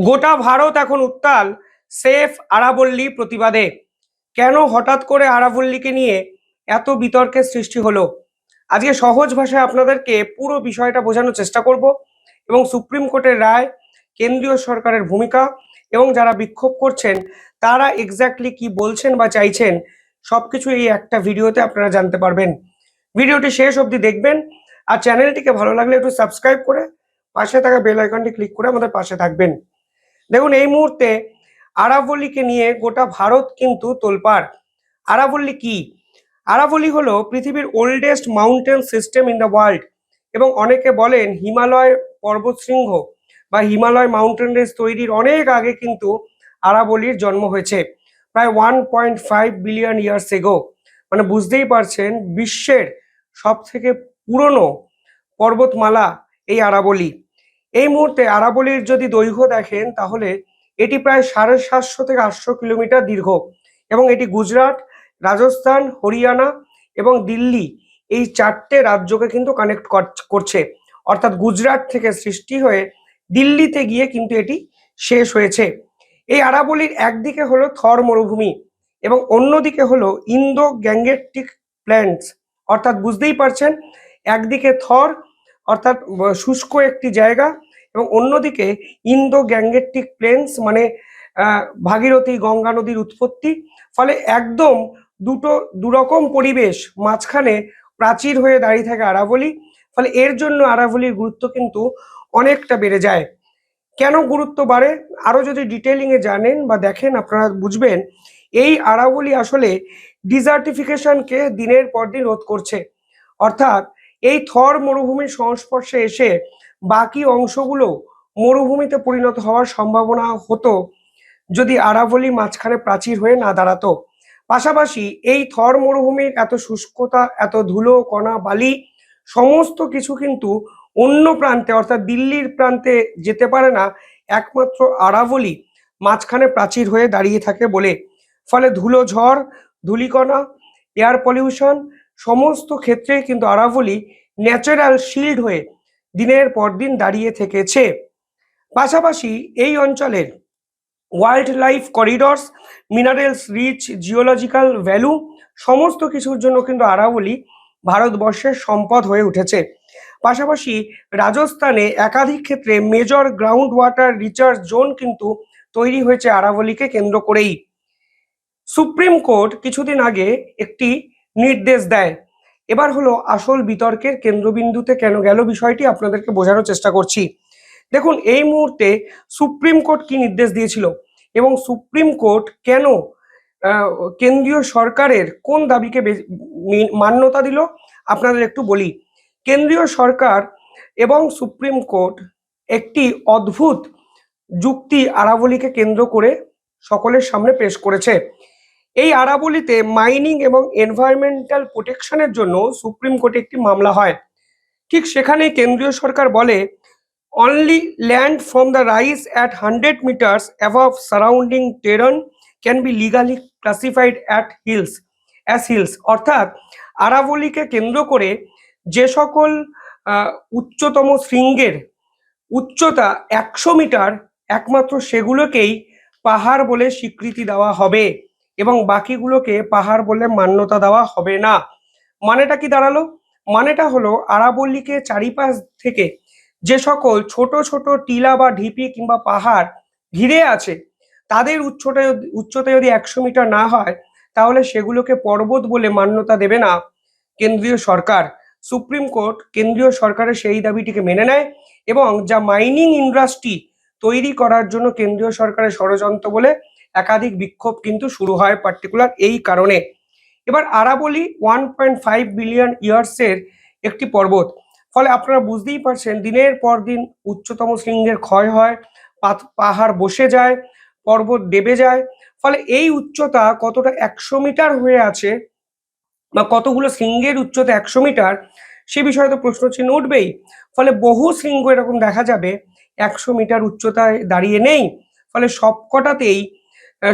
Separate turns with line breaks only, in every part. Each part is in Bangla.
গোটা ভারত এখন উত্তাল সেফ আরাবল্লী প্রতিবাদে। কেন হঠাৎ করে আরাবল্লীকে নিয়ে এত বিতর্কের সৃষ্টি হলো? আজকে সহজ ভাষায় আপনাদেরকে পুরো বিষয়টা বোঝানোর চেষ্টা করব এবং সুপ্রিম কোর্টের রায়, কেন্দ্রীয় সরকারের ভূমিকা এবং যারা বিক্ষোভ করছেন তারা এক্স্যাক্টলি কি বলছেন বা চাইছেন সবকিছু এই একটা ভিডিওতে আপনারা জানতে পারবেন। ভিডিওটি শেষ অবধি দেখবেন আর চ্যানেলটিকে ভালো লাগলে একটু সাবস্ক্রাইব করে পাশে থাকা বেল আইকনটি ক্লিক করে আমাদের পাশে থাকবেন। দেখুন, এই মুহূর্তে আরাবল্লীকে নিয়ে গোটা ভারত কিন্তু তোলপাড়। আরাবল্লী কি? আরাবল্লী হলো পৃথিবীর oldest mountain system in the world এবং অনেকে বলেন হিমালয় পর্বতশৃঙ্গ বা হিমালয় মাউন্টেন রেঞ্জ তৈরির অনেক আগে কিন্তু আরাবল্লীর জন্ম হয়েছে, প্রায় 1.5 বিলিয়ন ইয়ার্স এগো। মানে বুঝতেই পারছেন বিশ্বের সব থেকে পুরনো পর্বতমালা এই আরাবল্লী। এই মুহূর্তে আরাবল্লীর যদি দৈর্ঘ্য দেখেন তাহলে এটি প্রায় 750 থেকে 800 কিলোমিটার দীর্ঘ এবং এটি গুজরাট, রাজস্থান, হরিয়ানা এবং দিল্লি এই চারটে রাজ্যকে কিন্তু কানেক্ট করছে। অর্থাৎ গুজরাট থেকে সৃষ্টি হয়ে দিল্লিতে গিয়ে কিন্তু এটি শেষ হয়েছে। এই আরাবল্লীর একদিকে হলো থর মরুভূমি এবং অন্যদিকে হলো ইন্দো গ্যাঙ্গেটিক প্ল্যান্টস। অর্থাৎ বুঝতেই পারছেন, একদিকে থর অর্থাৎ শুষ্ক একটি জায়গা এবং অন্যদিকে ইন্দো গ্যাঙ্গেটিক প্লেন্স মানে ভাগীরথী গঙ্গা নদীর উৎপত্তি। ফলে একদম দুরকম পরিবেশ, মাঝখানে প্রাচীর হয়ে দাঁড়িয়ে থাকে আরাবল্লী। ফলে এর জন্য আরাবল্লীর গুরুত্ব কিন্তু অনেকটা বেড়ে যায়। কেন গুরুত্ব বাড়ে আরো যদি ডিটেইলিং এ জানেন বা দেখেন আপনারা বুঝবেন। এই আরাবল্লী আসলে ডিজার্টিফিকেশনকে দিনের পর দিন রোধ করছে। অর্থাৎ এই থর মরুভূমির সংস্পর্শে এসে বাকি অংশগুলো মরুভূমিতে পরিণত হওয়ার সম্ভাবনা হতো যদি আরাবল্লী মাঝখানে প্রাচীর হয়ে না দাঁড়াতো। পাশাপাশি এই থর মরুভূমির এত শুষ্কতা, এত ধুলো কণা বালি সমস্ত কিছু কিন্তু অন্য প্রান্তে অর্থাৎ দিল্লির প্রান্তে যেতে পারে না, একমাত্র আরাবল্লী মাঝখানে প্রাচীর হয়ে দাঁড়িয়ে থাকে বলে। ফলে ধুলো ঝড়, ধূলিকণা, এয়ার পলিউশন সমস্ত ক্ষেত্রে কিন্তু আরাবল্লী ন্যাচারাল শিল্ড হয়ে দিনের পর দিন দাঁড়িয়ে থেকেছে। পাশাপাশি এই অঞ্চলের wildlife corridors, minerals rich, geological value সমস্ত কিছুর জন্য কিন্তু আরাবল্লী ভারতবর্ষের সম্পদ হয়ে উঠেছে। পাশাপাশি রাজস্থানে একাধিক ক্ষেত্রে major ground water recharge zone কিন্তু তৈরি হয়েছে আরাবল্লীকে কেন্দ্র করেই। সুপ্রিম কোর্ট কিছুদিন আগে একটি নির্দেশ দেয়। এবার হলো আসল বিতর্কের কেন্দ্রবিন্দুতে কেন গেল বিষয়টি আপনাদেরকে বোঝানোর চেষ্টা করছি। দেখুন, এই মুহূর্তে সুপ্রিম কোর্ট কি নির্দেশ দিয়েছিল এবং সুপ্রিম কোর্ট কেন কেন্দ্রীয় সরকারের কোন দাবিকে মান্যতা দিল আপনাদের একটু বলি। কেন্দ্রীয় সরকার এবং সুপ্রিম কোর্ট একটি অদ্ভুত যুক্তি আরাবল্লীকে কেন্দ্র করে সকলের সামনে পেশ করেছে। এই আরাবল্লীতে মাইনিং এবং এনভায়রনমেন্টাল প্রোটেকশনের জন্য সুপ্রিম কোর্টে একটি মামলা হয়। ঠিক সেখানে কেন্দ্রীয় সরকার বলে only land from the rise at 100 meters above surrounding terrain can be legally classified as hills। অর্থাৎ আরাবল্লীকে কেন্দ্র করে যে সকল উচ্চতম শৃঙ্গের উচ্চতা 100 মিটার একমাত্র সেগুলোকেই পাহাড় বলে স্বীকৃতি দেওয়া হবে এবং বাকিগুলোকে পাহাড় বলে মান্যতা দেওয়া হবে না। মানেটা কি দাঁড়ালো? মানেটা হলো আরাবল্লীকে চারিপাশ থেকে যে সকল ছোট ছোট টিলা বা ঢিপি কিংবা পাহাড় ঘিরে আছে তাদের উচ্চতা যদি 100 মিটার না হয় তাহলে সেগুলোকে পর্বত বলে মান্যতা দেবে না কেন্দ্রীয় সরকার। সুপ্রিম কোর্ট কেন্দ্রীয় সরকারের সেই দাবিটিকে মেনে নেয় এবং যা মাইনিং ইন্ডাস্ট্রি তৈরি করার জন্য কেন্দ্রীয় সরকারের ষড়যন্ত্র বলে একাধিক বিক্ষোভ কিন্তু শুরু হয় পার্টিকুলার এই কারণে। এবার আরাবল্লী 1.5 বিলিয়ন ইয়ার্সের একটি পর্বত। ফলে আপনারা বুঝতেই পারছেন দিনের পর দিন উচ্চতম শৃঙ্গের ক্ষয় হয়, পাহাড় বসে যায়, পর্বত দেবে যায়। ফলে এই উচ্চতা কতটা 100 মিটার হয়ে আছে বা কতগুলো শৃঙ্গের উচ্চতা 100 মিটার সে বিষয়ে তো প্রশ্ন চিহ্ন উঠবেই। ফলে বহু শৃঙ্গ এরকম দেখা যাবে 100 মিটার উচ্চতায় দাঁড়িয়ে নেই। ফলে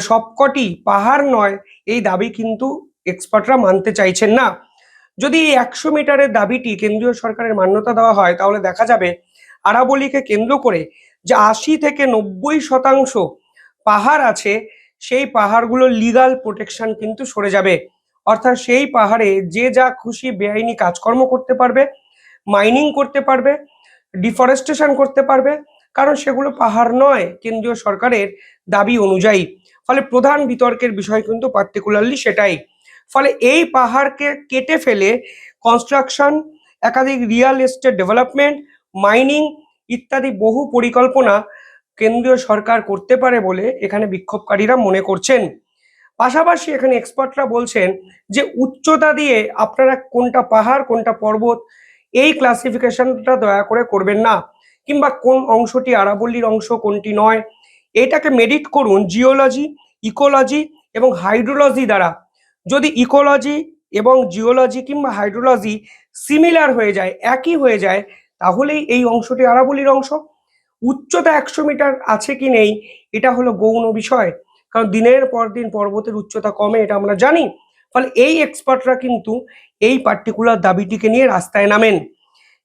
সবকটি পাহাড় নয় এই দাবি কিন্তু এক্সপার্টরা মানতে চাইছেন না। যদি এই 100 মিটারের দাবিটি কেন্দ্রীয় সরকারের মান্যতা দেওয়া হয় তাহলে দেখা যাবে আরাবল্লীকে কেন্দ্র করে যে 80 থেকে 90% পাহাড় আছে, সেই পাহাড়গুলোর লিগাল প্রোটেকশন কিন্তু সরে যাবে। অর্থাৎ সেই পাহাড়ে যে যা খুশি বেআইনি কাজকর্ম করতে পারবে, মাইনিং করতে পারবে, ডিফরেস্টেশন করতে পারবে, কারণ সেগুলো পাহাড় নয় কেন্দ্রীয় সরকারের দাবি অনুযায়ী। ফলে প্রধান বিতর্কের বিষয় কিন্তু পার্টিকুলারলি সেটাই। ফলে এই পাহাড়কে কেটে ফেলে কনস্ট্রাকশন, একাধিক রিয়েল এস্টেট ডেভেলপমেন্ট, মাইনিং ইত্যাদি বহু পরিকল্পনা কেন্দ্রীয় সরকার করতে পারে বলে এখানে বিক্ষোভকারীরা মনে করছেন। পাশাপাশি এখানে এক্সপার্টরা বলছেন যে উচ্চতা দিয়ে আপনারা কোনটা পাহাড় কোনটা পর্বত এই ক্লাসিফিকেশনটা দয়া করে করবেন না, কিংবা কোন অংশটি আরাবল্লীর অংশ কোনটি নয়, এটাকে মেডিট করুন জিওলজি, ইকোলজি এবং হাইড্রোলজি দ্বারা। যদি ইকোলজি এবং জিওলজি কিংবা হাইড্রোলজি সিমিলার হয়ে যায়, একই হয়ে যায়, তাহলেই এই অংশটি আরাবল্লীর অংশ। উচ্চতা 100 মিটার আছে কি নেই এটা হলো গৌণ বিষয়, কারণ দিনের পর দিন পর্বতের উচ্চতা কমে, এটা আমরা জানি। ফলে এই এক্সপার্টরা কিন্তু এই পার্টিকুলার দাবিটিকে নিয়ে রাস্তায় নামেন,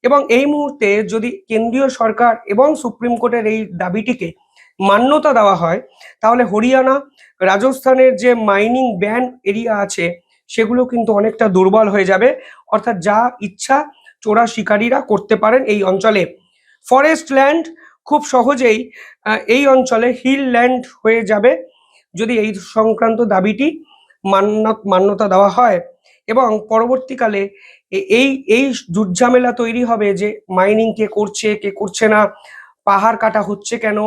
এবং এই মুহূর্তে যদি কেন্দ্রীয় সরকার এবং সুপ্রিম কোর্টের এই দাবিটিকে মান্যতা দেওয়া হয়, তাহলে হরিয়ানা, রাজস্থানের যে মাইনিং ব্যান এরিয়া আছে সেগুলো কিন্তু অনেকটা দুর্বল হয়ে যাবে। অর্থাৎ যা ইচ্ছা চোরা শিকারীরা করতে পারেন এই অঞ্চলে। ফরেস্ট ল্যান্ড খুব সহজেই এই অঞ্চলে হিল ল্যান্ড হয়ে যাবে যদি এই সংক্রান্ত দাবিটি মান্যতা দেওয়া হয়। এবং পরবর্তীকালে এই এই ঝামেলা তৈরি হবে যে মাইনিং কে করছে কে করছে না, পাহাড় কাটা হচ্ছে কেন,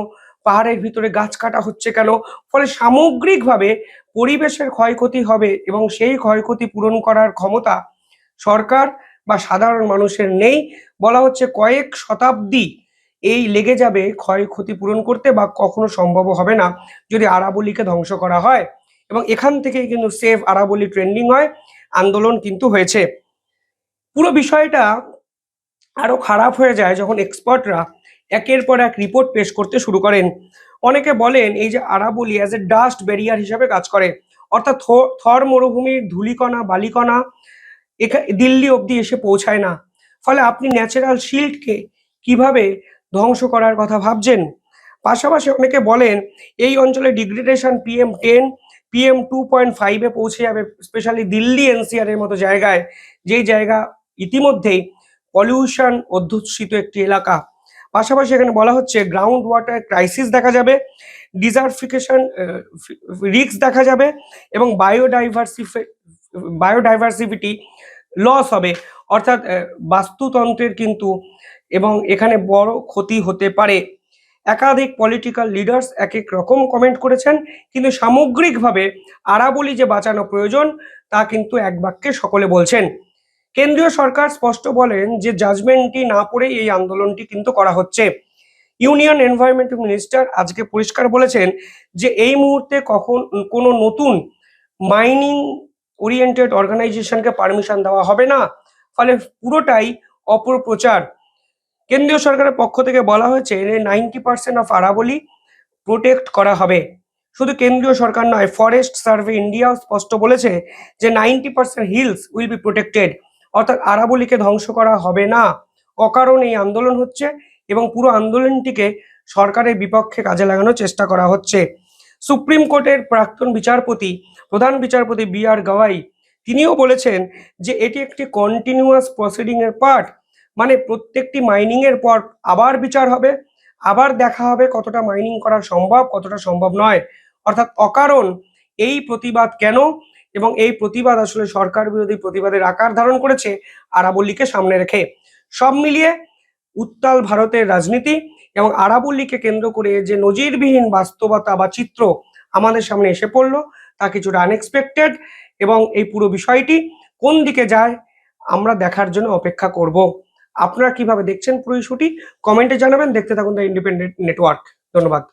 পাহাড়ের ভিতরে গাছ কাটা হচ্ছে কেন। ফলে সামগ্রিকভাবে পরিবেশের ক্ষয়ক্ষতি হবে, এবং সেই ক্ষয়ক্ষতি পূরণ করার ক্ষমতা সরকার বা সাধারণ মানুষের নেই। বলা হচ্ছে কয়েক শতাব্দী এই লেগে যাবে ক্ষয়ক্ষতি পূরণ করতে, বা কখনো সম্ভব হবে না যদি আরাবল্লীকে ধ্বংস করা হয়। এবং এখান থেকেই কিন্তু সেভ আরাবল্লী ট্রেন্ডিং হয়, আন্দোলন কিন্তু হয়েছে। পুরো বিষয়টা আরো খারাপ হয়ে যায় যখন এক্সপার্টরা একের পর এক রিপোর্ট পেশ করতে শুরু করেন। অনেকে বলেন এই যে আরাবল্লী অ্যাজ এ ডাস্ট ব্যারিয়ার হিসেবে কাজ করে, অর্থাৎ থর মরুভূমির ধূলিকণা বালিকণা দিল্লি অবধি এসে পৌঁছায় না। ফলে আপনি ন্যাচারাল শিল্ডকে কিভাবে ধ্বংস করার কথা ভাবছেন। পাশাপাশি অনেকে বলেন এই অঞ্চলে ডিগ্রেডেশন PM10, PM2.5-এ পৌঁছে যাবে, স্পেশালি দিল্লি এনসিআর এর মতো জায়গায়, যেই জায়গা ইতিমধ্যেই পলিউশন অধ্যুষিত একটি এলাকা। পাশাপাশি এখানে বলা হচ্ছে গ্রাউন্ড ওয়াটার ক্রাইসিস দেখা যাবে, ডিজার্টিফিকেশন রিস্ক দেখা যাবে, এবং বায়োডাইভার্সিটি লস হবে। অর্থাৎ বাস্তুতন্ত্রের কিন্তু এবং এখানে বড় ক্ষতি হতে পারে। একাধিক পলিটিক্যাল লিডার্স এক এক রকম কমেন্ট করেছেন, কিন্তু সামগ্রিকভাবে আরাবল্লী যে বাঁচানো প্রয়োজন তা কিন্তু এক বাক্যে সকলে বলছেন। কেন্দ্রীয় সরকার স্পষ্ট বলেন যে জাজমেন্টটি না পড়েই এই আন্দোলনটি কিন্তু করা হচ্ছে। ইউনিয়ন এনভায়রনমেন্ট মিনিস্টার আজকে পরিষ্কার বলেছেন যে এই মুহূর্তে কোনো নতুন মাইনিং ওরিয়েন্টেড অর্গানাইজেশনকে পারমিশন দেওয়া হবে না। ফলে পুরোটাই অপপ্রচার। কেন্দ্রীয় সরকারের পক্ষ থেকে বলা হয়েছে যে 90% অফ আরাবল্লী প্রোটেক্ট করা হবে। শুধু কেন্দ্রীয় সরকার নয়, ফরেস্ট সার্ভে ইন্ডিয়া স্পষ্ট বলেছে যে 90% হিলস উইল বি প্রোটেক্টেড। অর্থাৎ আরাবল্লীকে ধ্বংস করা হবে না। অকারণ এই আন্দোলন হচ্ছে, এবং পুরো আন্দোলনটিকে সরকারের বিপক্ষে কাজে লাগানোর চেষ্টা করা হচ্ছে। সুপ্রিম কোর্টের প্রাক্তন বিচারপতি, প্রধান বিচারপতি BR গাওয়াই, তিনিও বলেছেন যে এটি একটি কন্টিনিউয়াস প্রসিডিং এর পার্ট। মানে প্রত্যেকটি মাইনিং এর পর আবার বিচার হবে, আবার দেখা হবে কতটা মাইনিং করা সম্ভব কতটা সম্ভব নয়। অর্থাৎ অকারণ এই প্রতিবাদ কেন, এবং এই প্রতিবাদ আসলে সরকার বিরোধী প্রতিবাদের আকার ধারণ করেছে আরাবল্লীকে সামনে রেখে। সব মিলিয়ে উত্তাল ভারতের রাজনীতি এবং আরাবল্লীকে কেন্দ্র করে যে নজিরবিহীন বাস্তবতা বা চিত্র আমাদের সামনে এসে পড়লো তা কিছুটা আনএক্সপেক্টেড, এবং এই পুরো বিষয়টি কোন দিকে যায় আমরা দেখার জন্য অপেক্ষা করব। আপনারা কিভাবে দেখছেন পুরো ইস্যুটি কমেন্টে জানাবেন। দেখতে থাকুন দ্য ইন্ডিপেন্ডেন্ট নেটওয়ার্ক। ধন্যবাদ।